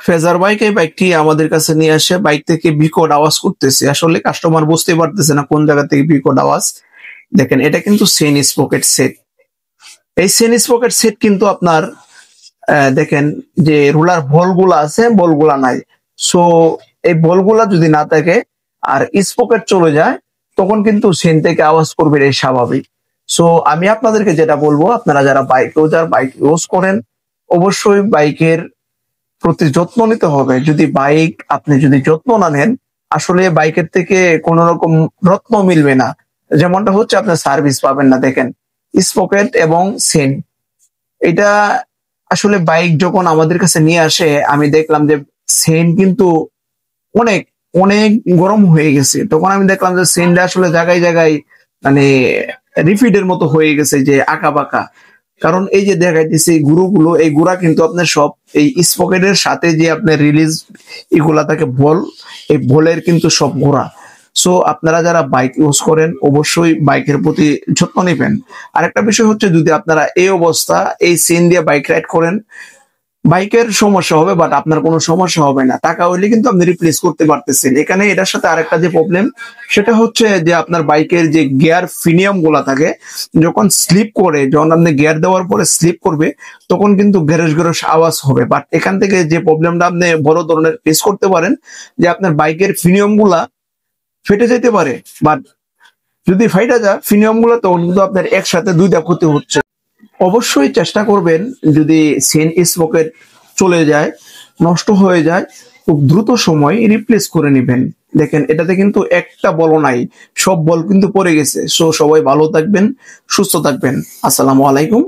Phasor bike এই বাইকটি আমাদের কাছে নিয়ে আসে, বাইক থেকে বিকট আওয়াজ করতেছে। আসলে কাস্টমার বুঝতে পারতেছে না কোন জায়গা থেকে বিকট আওয়াজ। দেখেন, এটা কিন্তু চেইন স্পকেট সেট। এই চেইন স্পকেট সেট কিন্তু আপনার দেখেন যে রুলার বলগুলা আছে, বলগুলা নাই। সো এই বলগুলা যদি না থাকে আর স্পকেট চলে যায়, তখন কিন্তু চেইন থেকে আওয়াজ করবে, এই স্বাভাবিক। সো আমি আপনাদেরকে যেটা বলবো, আপনারা যারা বাইক ইউজ করেন, অবশ্যই বাইকের প্রতি যত্ন নিতে হবে। যদি বাইক আপনি যদি যত্ন না নেন, আসলে বাইকের থেকে কোন রকম রত্ন মিলবে না। যেমনটা হচ্ছে আপনার সার্ভিস পাবেন না। দেখেন, স্পকেট এবং চেইন, এটা আসলে বাইক যখন আমাদের কাছে নিয়ে আসে, আমি দেখলাম যে চেইন কিন্তু অনেক অনেক গরম হয়ে গেছে। তখন আমি দেখলাম যে চেইনটা আসলে জায়গায় জায়গায় মানে রিফিডের মতো হয়ে গেছে, যে আঁকা বাঁকা। কারণ এই যে দেখাইতেছে এই গুঁড়োগুলো, এই গুঁড়া কিন্তু আপনার সব এই স্পকেটের সাথে যে আপনার রিলিজ এগুলা থাকে বল, এই বলের কিন্তু সব গুঁড়া। সো আপনারা যারা বাইক ইউজ করেন, অবশ্যই বাইকের প্রতি যত্ন নেবেন। আরেকটা বিষয় হচ্ছে, যদি আপনারা এই অবস্থা এই চেইন দিয়ে বাইক রাইড করেন, বাইকের সমস্যা হবে, বাট আপনার কোনো সমস্যা হবে না। টাকা হইলে কিন্তু আপনি রিপ্লেস করতে পারতেছেন। এখানে এটার সাথে আরেকটা যে প্রবলেম, সেটা হচ্ছে যে আপনার বাইকের যে গিয়ার ফিনিয়াম গুলা থাকে, যখন স্লিপ করে, যখন আপনি গিয়ার দেওয়ার পরে স্লিপ করবে, তখন কিন্তু গ্যারেজ গ্যারেজ আওয়াজ হবে। বাট এখান থেকে যে প্রবলেমটা আপনি বড় ধরনের ফেস করতে পারেন, যে আপনার বাইকের ফিনিয়াম গুলা ফেটে যেতে পারে। বাট যদি ফাইটা যায় ফিনিয়াম গুলা, তখন কিন্তু আপনার একসাথে দুইটা ক্ষতি হচ্ছে। অবশ্যই চেষ্টা করবেন, যদি চেইন স্পকেট চলে যায়, নষ্ট হয়ে যায়, খুব দ্রুত সময় রিপ্লেস করে নেবেন। দেখেন, এটাতে কিন্তু একটা বলও নাই, সব বল কিন্তু পড়ে গেছে। সো সবাই ভালো থাকবেন, সুস্থ থাকবেন। আসসালামু আলাইকুম।